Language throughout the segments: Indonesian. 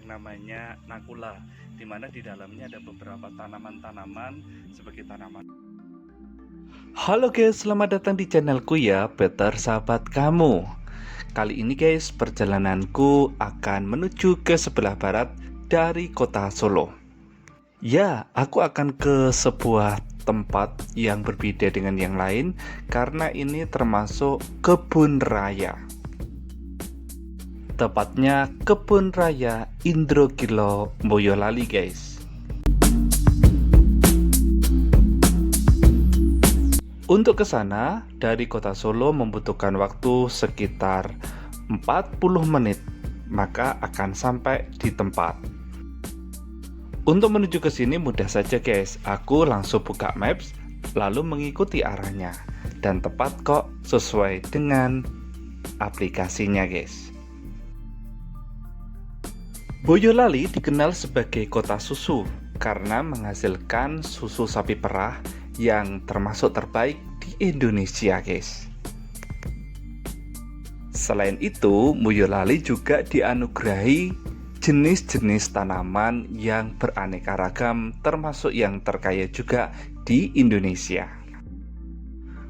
namanya Nakula, di mana di dalamnya ada beberapa tanaman-tanaman sebagai tanaman. Halo guys, selamat datang di channelku ya, Peter sahabat kamu. Kali ini guys, perjalananku akan menuju ke sebelah barat dari kota Solo. Ya, aku akan ke sebuah tempat yang berbeda dengan yang lain karena ini termasuk kebun raya. Tepatnya kebun raya Indrogilo Boyolali guys. Untuk ke sana dari kota Solo membutuhkan waktu sekitar 40 menit, maka akan sampai di tempat. Untuk menuju ke sini mudah saja guys, aku langsung buka maps lalu mengikuti arahnya dan tepat kok sesuai dengan aplikasinya guys. Boyolali dikenal sebagai kota susu karena menghasilkan susu sapi perah yang termasuk terbaik di Indonesia guys. Selain itu, Boyolali juga dianugerahi jenis-jenis tanaman yang beraneka ragam termasuk yang terkaya juga di Indonesia.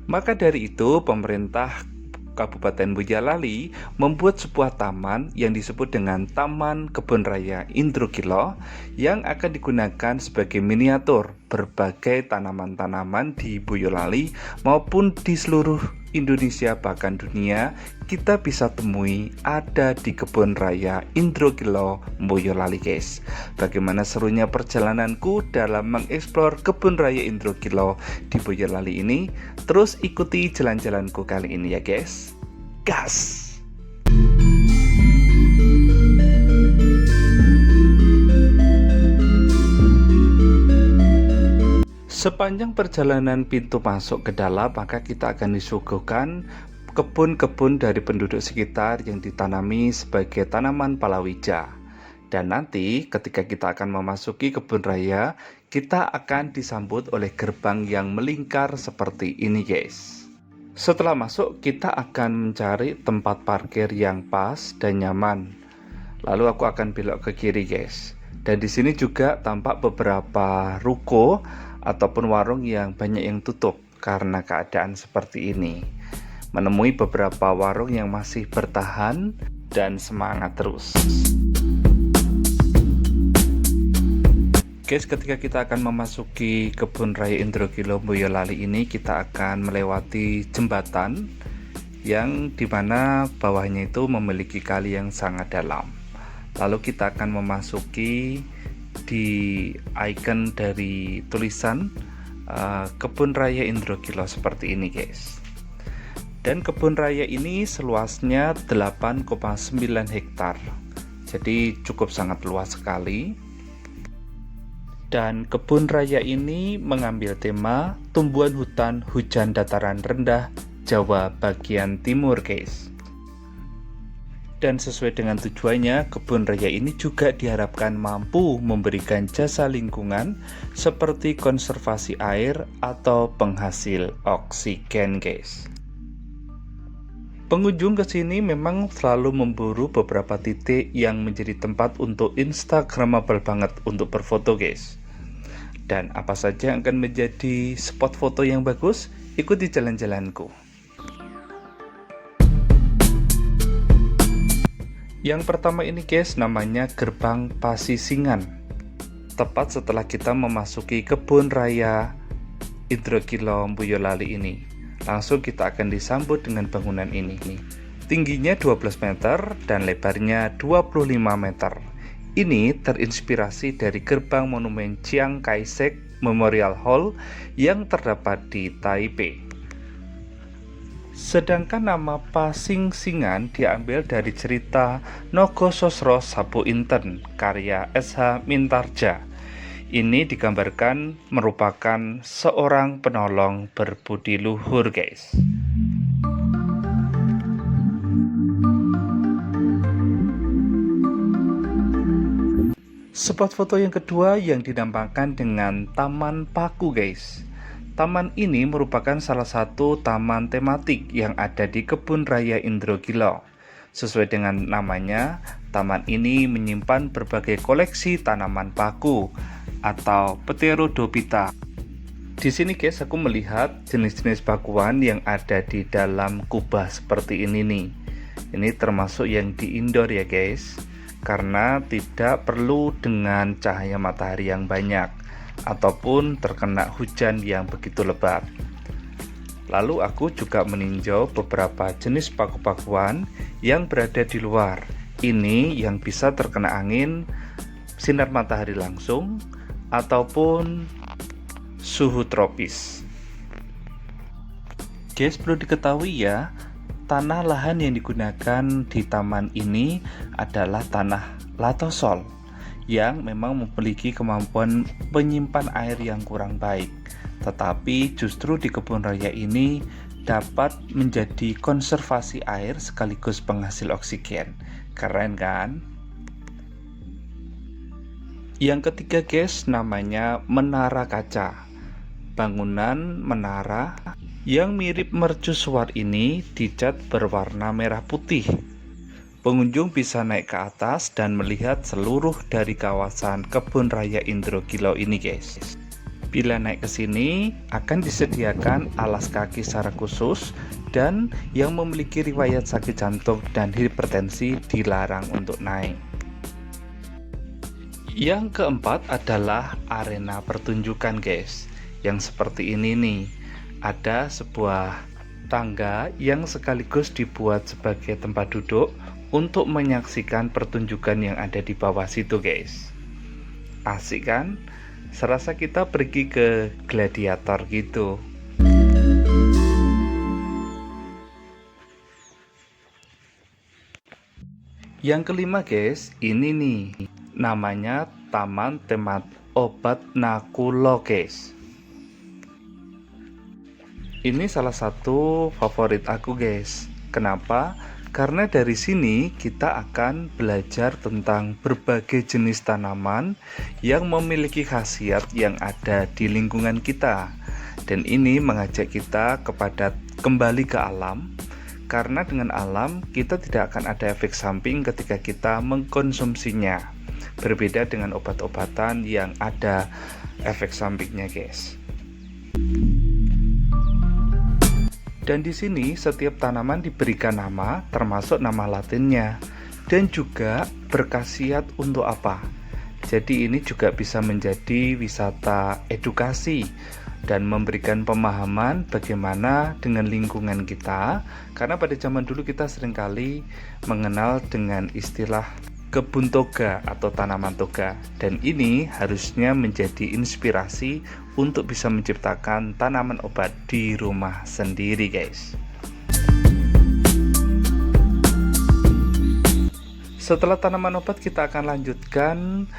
Maka dari itu, pemerintah Kabupaten Boyolali membuat sebuah taman yang disebut dengan Taman Kebun Raya Indrogilo yang akan digunakan sebagai miniatur berbagai tanaman-tanaman di Boyolali maupun di seluruh Indonesia bahkan dunia kita bisa temui ada di Kebun Raya Indrogilo Boyolali guys. Bagaimana serunya perjalananku dalam mengeksplor Kebun Raya Indrogilo di Boyolali ini? Terus ikuti jalan-jalanku kali ini ya guys. Gas! Sepanjang perjalanan pintu masuk ke dalam, maka kita akan disuguhkan kebun-kebun dari penduduk sekitar yang ditanami sebagai tanaman palawija. Dan nanti ketika kita akan memasuki kebun raya, kita akan disambut oleh gerbang yang melingkar seperti ini guys. Setelah masuk, kita akan mencari tempat parkir yang pas dan nyaman. Lalu aku akan belok ke kiri guys. Dan di sini juga tampak beberapa ruko ataupun warung yang banyak yang tutup karena keadaan seperti ini. Menemui beberapa warung yang masih bertahan dan semangat terus. Guys, ketika kita akan memasuki Kebun Raya Indrogilo Boyolali ini, kita akan melewati jembatan yang dimana bawahnya itu memiliki kali yang sangat dalam. Lalu kita akan memasuki di icon dari tulisan Kebun Raya Indrogilo seperti ini guys. Dan kebun raya ini seluasnya 8,9 hektar. Jadi cukup sangat luas sekali. Dan kebun raya ini mengambil tema tumbuhan hutan hujan dataran rendah Jawa bagian timur guys. Dan sesuai dengan tujuannya, kebun raya ini juga diharapkan mampu memberikan jasa lingkungan seperti konservasi air atau penghasil oksigen guys. Pengunjung ke sini memang selalu memburu beberapa titik yang menjadi tempat untuk instagramable banget untuk berfoto guys. Dan apa saja yang akan menjadi spot foto yang bagus? Ikuti jalan-jalanku. Yang pertama ini guys, namanya Gerbang Pasisingan. Tepat setelah kita memasuki kebun raya Indrogilo Boyolali ini, langsung kita akan disambut dengan bangunan ini. Tingginya 12 meter dan lebarnya 25 meter. Ini terinspirasi dari gerbang monumen Chiang Kai-shek Memorial Hall yang terdapat di Taipei. Sedangkan nama Pasingsingan diambil dari cerita Nogososro Sapu Inten karya S.H. Mintarja. Ini digambarkan merupakan seorang penolong berbudi luhur guys. Spot foto yang kedua yang dinamakan dengan Taman Paku guys. Taman ini merupakan salah satu taman tematik yang ada di Kebun Raya Indrogilo. Sesuai dengan namanya, Taman ini menyimpan berbagai koleksi tanaman paku atau Pterodophyta. Di sini guys, aku melihat jenis-jenis pakuan yang ada di dalam kubah seperti ini nih. Ini termasuk yang di indoor ya guys, karena tidak perlu dengan cahaya matahari yang banyak ataupun terkena hujan yang begitu lebat. Lalu aku juga meninjau beberapa jenis paku-pakuan yang berada di luar. Ini yang bisa terkena angin, sinar matahari langsung, ataupun suhu tropis. Guys, perlu diketahui ya, tanah lahan yang digunakan di taman ini adalah tanah latosol yang memang memiliki kemampuan menyimpan air yang kurang baik. Tetapi justru di kebun raya ini dapat menjadi konservasi air sekaligus penghasil oksigen. Keren kan? Yang ketiga guys, namanya menara kaca. Bangunan menara yang mirip mercusuar ini dicat berwarna merah putih. Pengunjung bisa naik ke atas dan melihat seluruh dari kawasan kebun raya Indrokilau ini guys. Bila naik ke sini akan disediakan alas kaki secara khusus, dan yang memiliki riwayat sakit jantung dan hipertensi dilarang untuk naik. Yang keempat adalah arena pertunjukan guys, yang seperti ini nih. Ada sebuah tangga yang sekaligus dibuat sebagai tempat duduk untuk menyaksikan pertunjukan yang ada di bawah situ guys. Asik kan? Serasa kita pergi ke gladiator gitu. Yang kelima guys, ini nih, namanya Taman Tempat Obat Nakulo guys. Ini salah satu favorit aku guys. Kenapa? Karena dari sini kita akan belajar tentang berbagai jenis tanaman yang memiliki khasiat yang ada di lingkungan kita. Dan ini mengajak kita kepada kembali ke alam, karena dengan alam kita tidak akan ada efek samping ketika kita mengkonsumsinya. Berbeda dengan obat-obatan yang ada efek sampingnya guys. Dan di sini setiap tanaman diberikan nama, termasuk nama latinnya, dan juga berkhasiat untuk apa. Jadi ini juga bisa menjadi wisata edukasi dan memberikan pemahaman bagaimana dengan lingkungan kita, karena pada zaman dulu kita seringkali mengenal dengan istilah kebun toga atau tanaman toga, dan ini harusnya menjadi inspirasi untuk bisa menciptakan tanaman obat di rumah sendiri guys. Setelah tanaman obat, kita akan lanjutkan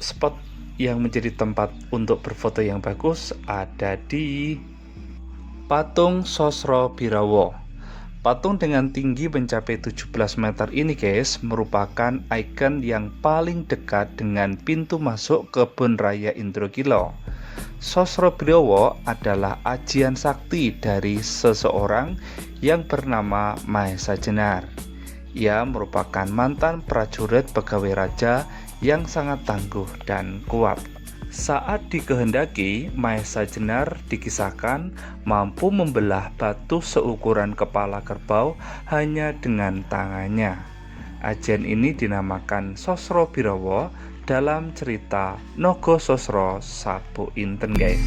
spot yang menjadi tempat untuk berfoto yang bagus ada di Patung Sosrobirawa. Patung dengan tinggi mencapai 17 meter ini guys, merupakan ikon yang paling dekat dengan pintu masuk kebun raya Indrokilau. Sosrobirawa adalah ajian sakti dari seseorang yang bernama Mahesa Jenar. Ia merupakan mantan prajurit pegawai raja yang sangat tangguh dan kuat. Saat dikehendaki, Mahesa Jenar dikisahkan mampu membelah batu seukuran kepala kerbau hanya dengan tangannya. Ajian ini dinamakan Sosrobirawa dalam cerita Nogo Sosro Sabu Inten guys.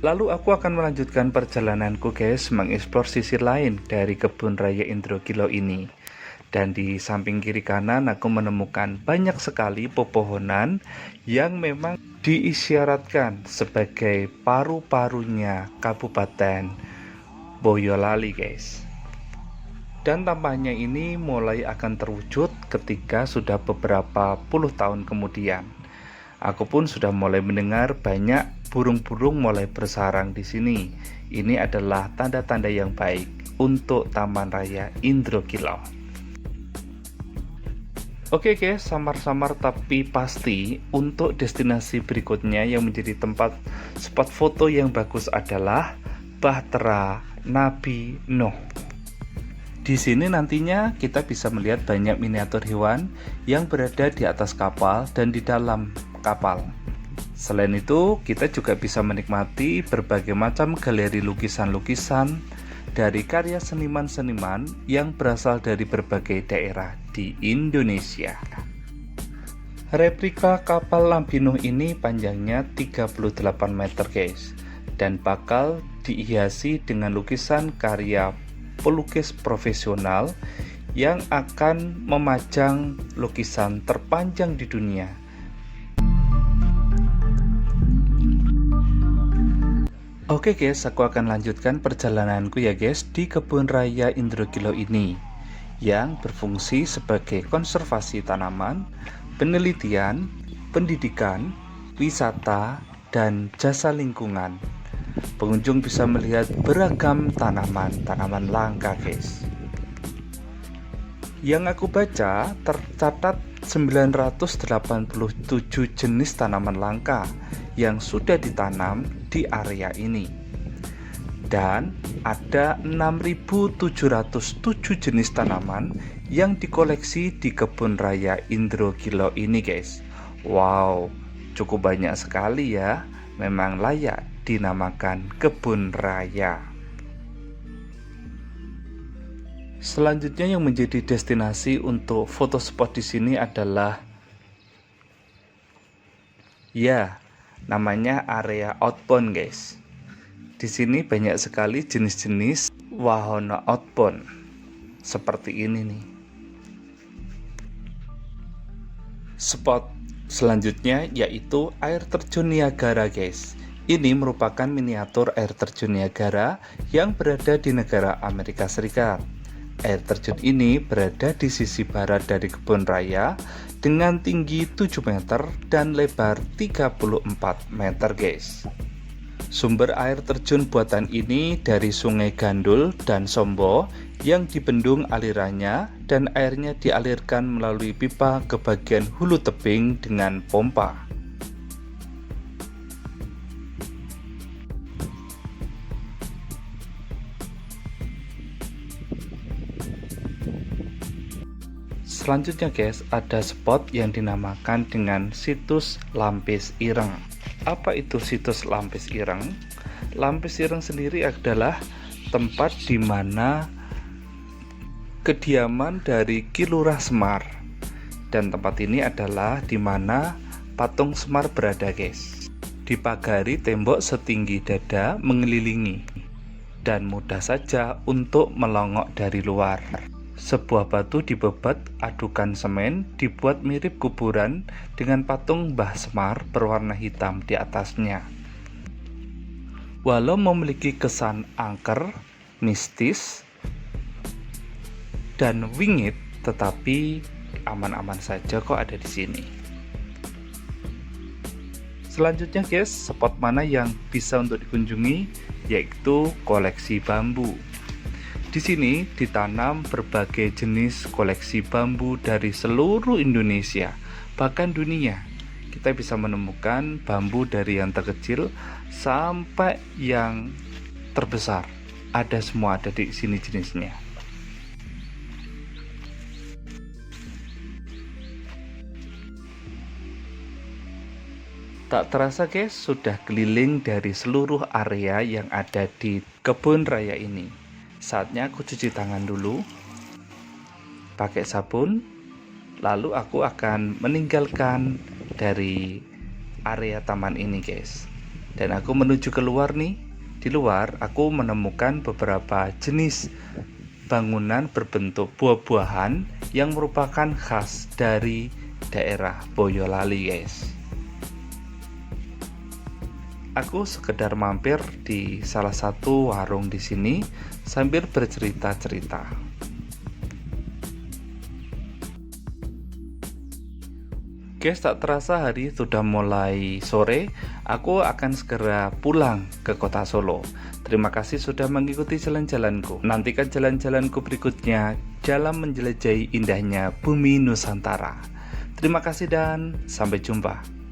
Lalu aku akan melanjutkan perjalananku guys, mengeksplor sisi lain dari kebun raya Indrokilau ini. Dan di samping kiri kanan aku menemukan banyak sekali pepohonan yang memang diisyaratkan sebagai paru-parunya Kabupaten Boyolali guys. Dan tampaknya ini mulai akan terwujud ketika sudah beberapa puluh tahun kemudian. Aku pun sudah mulai mendengar banyak burung-burung mulai bersarang di sini. Ini adalah tanda-tanda yang baik untuk Taman Raya Indrokilau. Oke guys, samar-samar tapi pasti untuk destinasi berikutnya yang menjadi tempat spot foto yang bagus adalah Bahtera Nabi Nuh. Di sini nantinya kita bisa melihat banyak miniatur hewan yang berada di atas kapal dan di dalam kapal. Selain itu, kita juga bisa menikmati berbagai macam galeri lukisan-lukisan dari karya seniman-seniman yang berasal dari berbagai daerah di Indonesia. Replika kapal Lampi Nuh ini panjangnya 38 meter guys, dan bakal dihiasi dengan lukisan karya pelukis profesional yang akan memajang lukisan terpanjang di dunia. Oke guys, aku akan lanjutkan perjalananku ya guys di Kebun Raya Indrogilo ini yang berfungsi sebagai konservasi tanaman, penelitian, pendidikan, wisata, dan jasa lingkungan. Pengunjung bisa melihat beragam tanaman langka guys. Yang aku baca tercatat 987 jenis tanaman langka yang sudah ditanam di area ini. Dan ada 6.707 jenis tanaman yang dikoleksi di Kebun Raya Indrogilo ini guys. Wow, cukup banyak sekali ya. Memang layak dinamakan kebun raya. Selanjutnya yang menjadi destinasi untuk foto spot di sini adalah namanya area outbound guys. Di sini banyak sekali jenis-jenis wahana outbound seperti ini nih. Spot selanjutnya yaitu air terjun Niagara guys. Ini merupakan miniatur air terjun Niagara yang berada di negara Amerika Serikat. Air terjun ini berada di sisi barat dari kebun raya dengan tinggi 7 meter dan lebar 34 meter guys. Sumber air terjun buatan ini dari Sungai Gandul dan Sombo yang dibendung alirannya dan airnya dialirkan melalui pipa ke bagian hulu tebing dengan pompa. Selanjutnya guys, ada spot yang dinamakan dengan situs Lampis Ireng. Apa itu situs Lampis Ireng? Lampis Ireng sendiri adalah tempat di mana kediaman dari Ki Lurah Semar. Dan tempat ini adalah di mana patung Semar berada guys. Dipagari tembok setinggi dada mengelilingi dan mudah saja untuk melongok dari luar. Sebuah batu dibebat adukan semen dibuat mirip kuburan dengan patung Mbah Semar berwarna hitam di atasnya. Walau memiliki kesan angker, mistis, dan wingit, tetapi aman-aman saja kok ada di sini. Selanjutnya guys, spot mana yang bisa untuk dikunjungi yaitu koleksi bambu. Di sini ditanam berbagai jenis koleksi bambu dari seluruh Indonesia, bahkan dunia. Kita bisa menemukan bambu dari yang terkecil sampai yang terbesar. Ada semua ada di sini jenisnya. Tak terasa guys, sudah keliling dari seluruh area yang ada di kebun raya ini. Saatnya aku cuci tangan dulu pakai sabun, lalu aku akan meninggalkan dari area taman ini guys. Dan aku menuju keluar nih. Di luar aku menemukan beberapa jenis bangunan berbentuk buah-buahan yang merupakan khas dari daerah Boyolali guys. Aku sekedar mampir di salah satu warung di sini sambil bercerita-cerita. Guys, tak terasa hari sudah mulai sore. Aku akan segera pulang ke kota Solo. Terima kasih sudah mengikuti jalan-jalanku. Nantikan jalan-jalanku berikutnya dalam menjelajahi indahnya bumi Nusantara. Terima kasih dan sampai jumpa.